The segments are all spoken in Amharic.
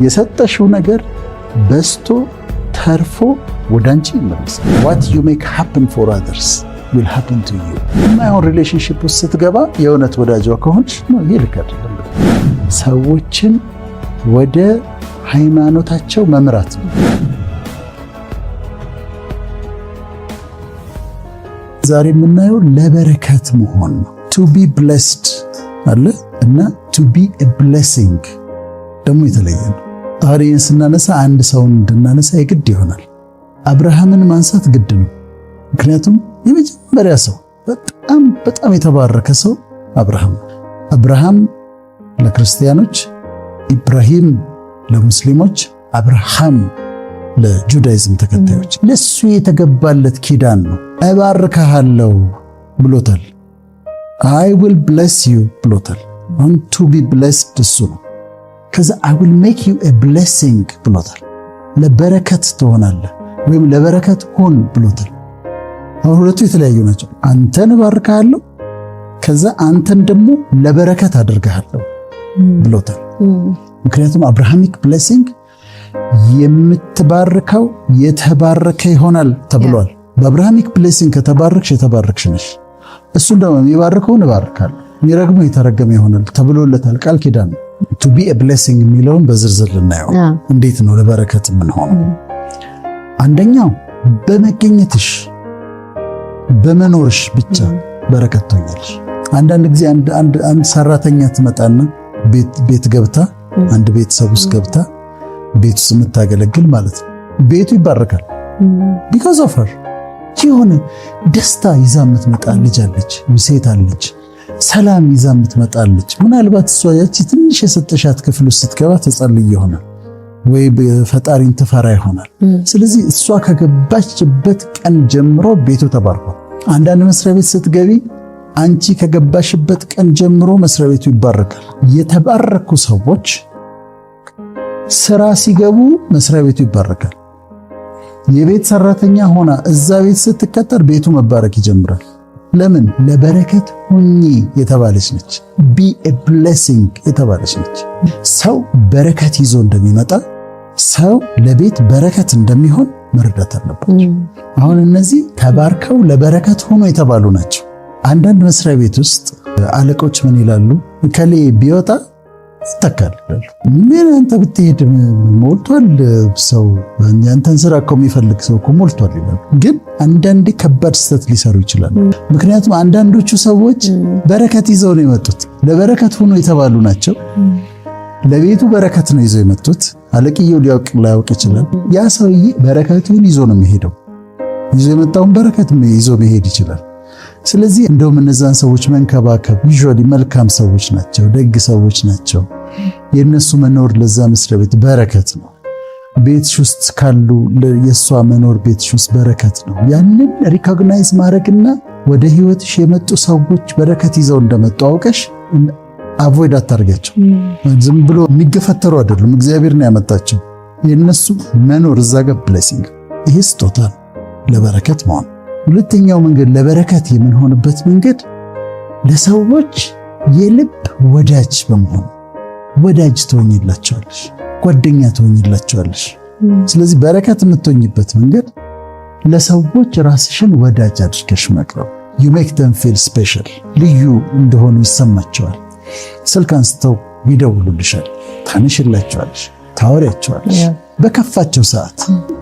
የሰጠሽው ነገር በስቶ ተርፎ ወደ አንቺ ይመለሳል። what you make happen for others will happen to you። የማይሆን ሪሌሽንሺፕ ውስጥ ስትገባ የእውነት ወዳጇ ከሆንሽ ነው ይሄ ልክ አይደለም። ሰዎችን ወደ ሃይማኖታቸው መምራት ነው። ዛሬ የምናየው ለበረከት መሆን ነው። to be blessed አለ እና to be a blessing ደግሞ የተለየ ነው። ታዲያ ስናነሳ አንድ ሰውን እንድናነሳ የግድ ይሆናል። አብርሃምን ማንሳት ግድ ነው። ምክንያቱም የመጀመሪያ ሰው በጣም የተባረከ ሰው አብርሃም ለክርስቲያኖች፣ ኢብራሂም ለሙስሊሞች፣ አብርሃም ለጁዳይዝም ተከታዮች ለሱ የተገባለት ኪዳን ነው። እባርካለሁ ብሎታል። I will bless you ብሎታል። on to be blessed እሱ ነው። ከዛ I will make you a blessing ብሎታል። ለበረከት ትሆናለህ ወይም ለበረከት ሆን ብሎታል። ሁለቱ የተለያዩ ናቸው። አንተን እባርካለሁ ከዛ አንተን ደግሞ ለበረከት አደርግሃለሁ ብሎታል። ምክንያቱም አብርሃሚክ ብሌሲንግ የምትባርከው የተባረከ ይሆናል ተብሏል። በአብርሃሚክ ብሌሲንግ ከተባረክሽ የተባረክሽ ነሽ። እሱ ደግሞ የሚባርከውን እባርካለሁ የሚረግመው የተረገመ ይሆናል ተብሎለታል። ቃል ኪዳን to be a blessing የሚለውን በዝርዝር ልናየው። እንዴት ነው ለበረከት የምንሆነው? አንደኛው በመገኘትሽ በመኖርሽ ብቻ በረከት ትሆኛለሽ። አንዳንድ ጊዜ አንድ ሰራተኛ ትመጣና ቤት ገብታ አንድ ቤተሰብ ውስጥ ገብታ ቤት ውስጥ የምታገለግል ማለት ነው። ቤቱ ይባረካል because of her። የሆነ ደስታ ይዛ የምትመጣ ልጅ አለች፣ ሴት አለች፣ ሰላም ይዛ የምትመጣ አለች። ምናልባት እሷ ያቺ ትንሽ የሰጠሻት ክፍል ውስጥ ስትገባ ተጸልይ ይሆናል ወይ ፈጣሪን ትፈራ ይሆናል። ስለዚህ እሷ ከገባችበት ቀን ጀምሮ ቤቱ ተባርኳል። አንዳንድ መስሪያ ቤት ስትገቢ አንቺ ከገባሽበት ቀን ጀምሮ መስሪያ ቤቱ ይባረካል። የተባረኩ ሰዎች ስራ ሲገቡ መስሪያ ቤቱ ይባረካል። የቤት ሰራተኛ ሆና እዛ ቤት ስትቀጠር ቤቱ መባረክ ይጀምራል። ለምን? ለበረከት ሁኚ የተባለች ነች። be a blessing የተባለች ነች። ሰው በረከት ይዞ እንደሚመጣ ሰው ለቤት በረከት እንደሚሆን መረዳት አለባቸው። አሁን እነዚህ ተባርከው ለበረከት ሆኖ የተባሉ ናቸው። አንዳንድ መስሪያ ቤት ውስጥ አለቆች ምን ይላሉ? ከሌ ቢወጣ ይተካል ይላሉ። ምን አንተ ብትሄድ ሞልቷል ሰው፣ አንተን ስራ እኮ የሚፈልግ ሰው እኮ ሞልቷል ይላሉ። ግን አንዳንዴ ከባድ ስህተት ሊሰሩ ይችላሉ። ምክንያቱም አንዳንዶቹ ሰዎች በረከት ይዘው ነው የመጡት፣ ለበረከት ሆኖ የተባሉ ናቸው። ለቤቱ በረከት ነው ይዘው የመጡት። አለቅየው ላያውቅ ይችላል። ያ ሰውዬ በረከቱን ይዞ ነው የሚሄደው። ይዞ የመጣውን በረከት ይዞ መሄድ ይችላል። ስለዚህ እንደውም እነዛን ሰዎች መንከባከብ፣ ዩዥዋሊ መልካም ሰዎች ናቸው፣ ደግ ሰዎች ናቸው። የነሱ መኖር ለዛ መስሪያ ቤት በረከት ነው። ቤትሽ ውስጥ ካሉ የሷ መኖር ቤትሽ ውስጥ በረከት ነው። ያንን ሪኮግናይዝ ማድረግና ወደ ህይወትሽ የመጡ ሰዎች በረከት ይዘው እንደመጡ አውቀሽ አቮይድ አታርጋቸው። ዝም ብሎ የሚገፈተሩ አይደሉም፣ እግዚአብሔር ነው ያመጣቸው። የነሱ መኖር እዛ ጋር ብሌሲንግ፣ ይሄ ስጦታ ለበረከት መሆን። ሁለተኛው መንገድ ለበረከት የምንሆንበት መንገድ ለሰዎች የልብ ወዳጅ በመሆን ወዳጅ ትሆኝላቸዋለሽ፣ ጓደኛ ትሆኝላቸዋለሽ። ስለዚህ በረከት የምትሆኝበት መንገድ ለሰዎች ራስሽን ወዳጅ አድርገሽ መቅረብ። you make them feel special፣ ልዩ እንደሆኑ ይሰማቸዋል። ስልክ አንስተው ይደውሉልሻል፣ ታነሽላቸዋለሽ፣ ታወሪያቸዋለሽ። በከፋቸው ሰዓት፣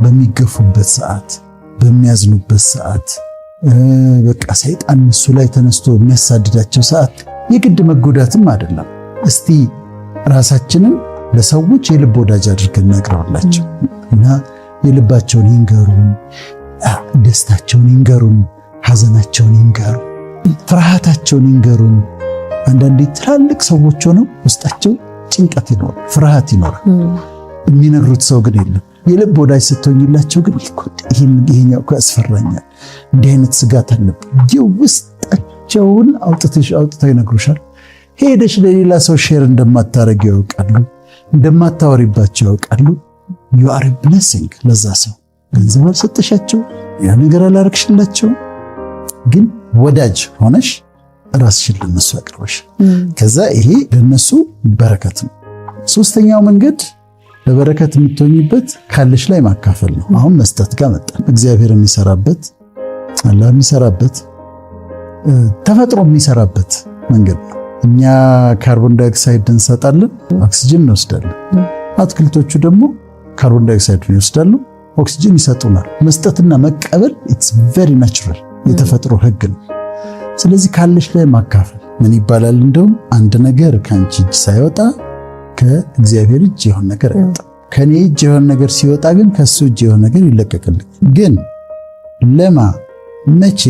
በሚገፉበት ሰዓት፣ በሚያዝኑበት ሰዓት፣ በቃ ሰይጣን እሱ ላይ ተነስቶ የሚያሳድዳቸው ሰዓት የግድ መጎዳትም አይደለም። እስቲ ራሳችንን ለሰዎች የልብ ወዳጅ አድርገን እናቅርብላቸው እና የልባቸውን ይንገሩን፣ ደስታቸውን ይንገሩን፣ ሐዘናቸውን ይንገሩ፣ ፍርሃታቸውን ይንገሩን። አንዳንዴ ትላልቅ ሰዎች ሆነው ውስጣቸው ጭንቀት ይኖራል፣ ፍርሃት ይኖራል። የሚነግሩት ሰው ግን የለም። የልብ ወዳጅ ስትሆኝላቸው ግን ይሄኛው እኮ ያስፈራኛል፣ እንዲህ አይነት ስጋት አለብኝ፣ ውስጣቸውን አውጥተው ይነግሩሻል። ሄደሽ ለሌላ ሰው ሼር እንደማታረግ ያውቃሉ፣ እንደማታወሪባቸው ያውቃሉ። you are a blessing ለዛ ሰው። ገንዘብ አልሰጠሻቸው፣ ያ ነገር አላረግሽላቸው፣ ግን ወዳጅ ሆነሽ ራስሽን ለነሱ አቅርበሽ ከዛ ይሄ ለነሱ በረከት ነው። ሶስተኛው መንገድ ለበረከት የምትሆኝበት ካለሽ ላይ ማካፈል ነው። አሁን መስጠት ጋር መጣ። እግዚአብሔር የሚሰራበት አላህ የሚሰራበት ተፈጥሮ የሚሰራበት መንገድ ነው። እኛ ካርቦን ዳይኦክሳይድ እንሰጣለን፣ ኦክሲጅን እንወስዳለን። አትክልቶቹ ደግሞ ካርቦን ዳይኦክሳይድ ይወስዳሉ፣ ኦክሲጅን ይሰጡናል። መስጠትና መቀበል ኢትስ ቬሪ ናቹራል የተፈጥሮ ህግ ነው። ስለዚህ ካለሽ ላይ ማካፈል ምን ይባላል? እንደውም አንድ ነገር ከአንቺ እጅ ሳይወጣ ከእግዚአብሔር እጅ የሆነ ነገር አይወጣም። ከኔ እጅ የሆነ ነገር ሲወጣ ግን ከሱ እጅ የሆነ ነገር ይለቀቅልኝ። ግን ለማ መቼ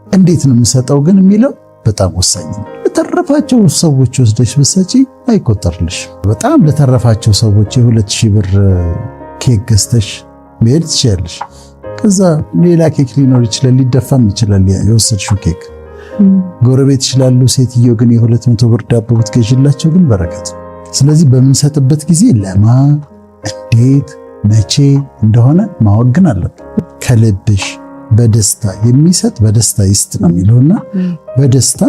እንዴት ነው የምሰጠው ግን የሚለው በጣም ወሳኝ ነው። ለተረፋቸው ሰዎች ወስደሽ ብትሰጪ አይቆጠርልሽ። በጣም ለተረፋቸው ሰዎች የ2000 ብር ኬክ ገዝተሽ መሄድ ትችያለሽ። ከዛ ሌላ ኬክ ሊኖር ይችላል፣ ሊደፋም ይችላል የወሰድሽው ኬክ። ጎረቤት ይችላሉ። ሴትዮ ግን የ200 ብር ዳቦ ብትገዢላቸው ግን በረከት። ስለዚህ በምንሰጥበት ጊዜ ለማ እንዴት መቼ እንደሆነ ማወቅ ግን አለብን። ከልብሽ በደስታ የሚሰጥ በደስታ ይስጥ ነው የሚለውና በደስታ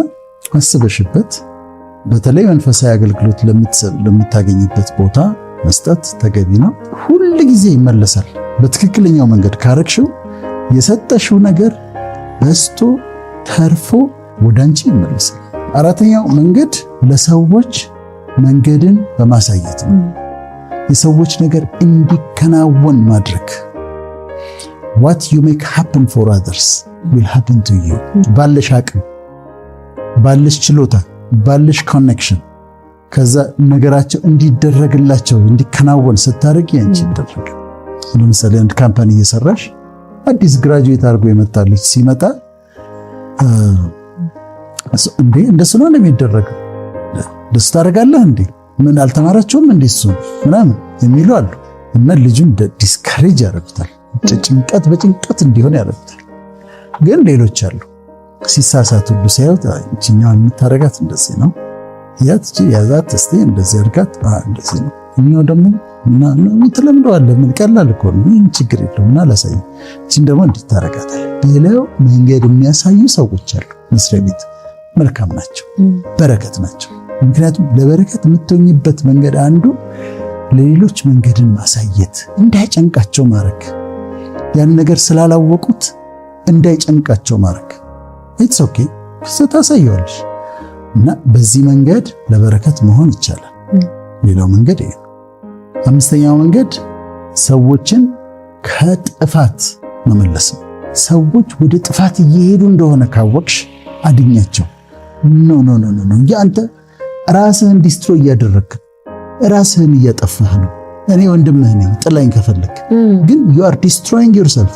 አስበሽበት በተለይ መንፈሳዊ አገልግሎት ለምታገኝበት ቦታ መስጠት ተገቢ ነው። ሁል ጊዜ ይመለሳል። በትክክለኛው መንገድ ካረግሽው የሰጠሽው ነገር በስቶ ተርፎ ወዳንቺ ይመለሳል። አራተኛው መንገድ ለሰዎች መንገድን በማሳየት ነው። የሰዎች ነገር እንዲከናወን ማድረግ። what you make happen for others will happen to you። ባለሽ አቅም፣ ባለሽ ችሎታ፣ ባለሽ ኮኔክሽን ከዛ ነገራቸው እንዲደረግላቸው እንዲከናወን ስታደርጊ አንቺ ይደረጋል። ለምሳሌ አንድ ካምፓኒ እየሰራሽ አዲስ ግራጁዌት አድርጎ የመጣልሽ ሲመጣ እንዴ እንደሱ ነው የሚደረገው፣ ደስ ታደርጋለህ እንዴ ምን አልተማራቸውም እንዴ እሱ ምናምን የሚሉ አሉ። እና ልጁን ዲስካሬጅ ያደርጉታል፣ ጭንቀት በጭንቀት እንዲሆን ያደርጉታል። ግን ሌሎች አሉ ሲሳሳት ሁሉ ሲያዩት እኛው የምታረጋት እንደዚህ ነው ያዛት እስቲ እንደዚህ አድርጋት እንደዚህ ነው እኛው ደግሞ ምን ትለምደዋለህ ምን ቀላል እኮ ነው ምን ችግር የለውም እና ላሳይ እቺን ደግሞ እንድታረጋታል ብለው መንገድ የሚያሳዩ ሰዎች አሉ። መስሪያ ቤት መልካም ናቸው፣ በረከት ናቸው። ምክንያቱም ለበረከት የምትሆኝበት መንገድ አንዱ ለሌሎች መንገድን ማሳየት፣ እንዳይጨንቃቸው ማድረግ፣ ያን ነገር ስላላወቁት እንዳይጨንቃቸው ማድረግ። ኢትስ ኦኬ ታሳየዋለሽ እና በዚህ መንገድ ለበረከት መሆን ይቻላል። ሌላው መንገድ ይሄ። አምስተኛው መንገድ ሰዎችን ከጥፋት መመለስ ነው። ሰዎች ወደ ጥፋት እየሄዱ እንደሆነ ካወቅሽ አድኛቸው። ኖ አንተ ራስህን ዲስትሮይ እያደረግክ ራስህን እያጠፋህ ነው። እኔ ወንድምህ ነኝ ጥላኝ ከፈለክ፣ ግን you are destroying yourself።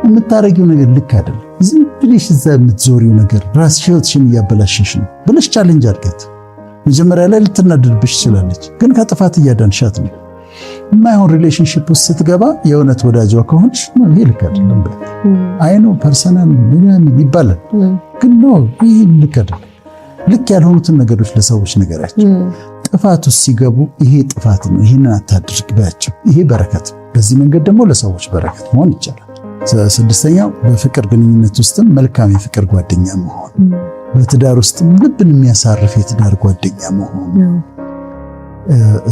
የምታረጊው ነገር ልክ አይደለም። ዝም ብለሽ እዛ የምትዞሪው ነገር ራስሽን እያበላሸሽ ነው ብለሽ ቻሌንጅ አድርገት። መጀመሪያ ላይ ልትናደድብሽ ትችላለች፣ ግን ከጥፋት እያዳንሻት ነው። የማይሆን ሪሌሽንሺፕ ውስጥ ስትገባ የእውነት ወዳጇ ከሆንሽ ነው ይሄ ልክ አይደለም ብለህ አይ ነው ፐርሰናል ምናምን ይባላል፣ ግን ነው ይሄ ልክ አይደለም። ልክ ያልሆኑትን ነገሮች ለሰዎች ነገራቸው። ጥፋት ውስጥ ሲገቡ ይሄ ጥፋት ነው ይሄንን አታድርግ ባያቸው፣ ይሄ በረከት። በዚህ መንገድ ደግሞ ለሰዎች በረከት መሆን ይቻላል። ስድስተኛው በፍቅር ግንኙነት ውስጥም መልካም የፍቅር ጓደኛ መሆን፣ በትዳር ውስጥም ልብን የሚያሳርፍ የትዳር ጓደኛ መሆን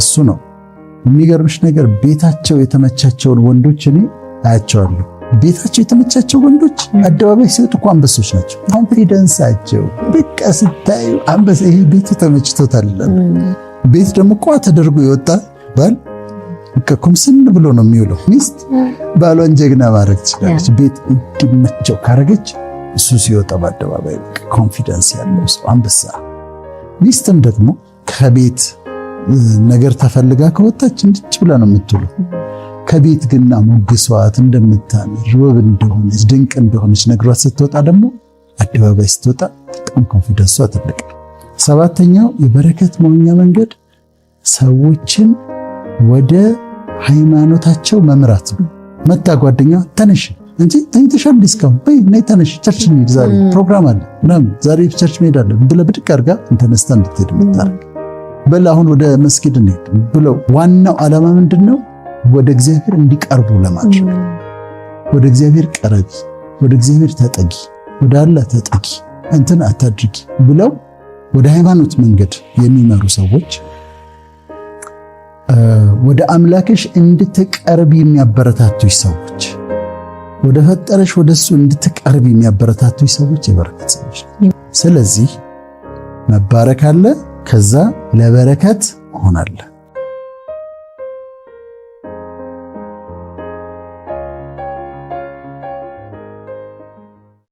እሱ ነው። የሚገርምሽ ነገር ቤታቸው የተመቻቸውን ወንዶች እኔ አያቸዋለሁ። ቤታቸው የተመቻቸው ወንዶች አደባባይ ሲወጡ እኮ አንበሶች ናቸው። ኮንፊደንሳቸው በቃ ስታዩ አንበሳ፣ ይሄ ቤቱ ተመችቶታል። ቤት ደግሞ ቋ ተደርጎ የወጣ ባል ከኩምስን ብሎ ነው የሚውለው። ሚስት ባሏን ጀግና ማድረግ ትችላለች። ቤት እንዲመቸው ካረገች እሱ ሲወጣ በአደባባይ ኮንፊደንስ ያለው ሰው አንበሳ። ሚስትም ደግሞ ከቤት ነገር ተፈልጋ ከወጣች እንድች ብላ ነው የምትውለው። ከቤት ግና ሞግሷት እንደምታምር ውብ እንደሆነች ድንቅ እንደሆነች ነግሯት ስትወጣ ደግሞ አደባባይ ስትወጣ በጣም ኮንፊደንሷ ትልቅ። ሰባተኛው የበረከት መሆኛ መንገድ ሰዎችን ወደ ሃይማኖታቸው መምራት ነው። መታ ጓደኛ ተነሽ እንጂ ተኝተሻል ዲስካውንት በይ ነይ ተነሽ ቸርች እንሂድ ዛሬ ፕሮግራም አለ ምናምን ዛሬ ቸርች መሄድ አለ ብለህ ብድቅ አድርጋ እንተነስታ እንድትሄድ የምታረግ በል አሁን ወደ መስጊድ እንሂድ ብለው ዋናው ዓላማ ምንድነው? ወደ እግዚአብሔር እንዲቀርቡ ለማድረግ። ወደ እግዚአብሔር ቀረቢ፣ ወደ እግዚአብሔር ተጠጊ፣ ወደ አላህ ተጠጊ፣ እንትን አታድርጊ ብለው ወደ ሃይማኖት መንገድ የሚመሩ ሰዎች ወደ አምላክሽ እንድትቀርብ የሚያበረታቱሽ ሰዎች፣ ወደ ፈጠረሽ ወደሱ እንድትቀርብ የሚያበረታቱሽ ሰዎች የበረከት ሰዎች። ስለዚህ መባረክ አለ፣ ከዛ ለበረከት ሆናለ።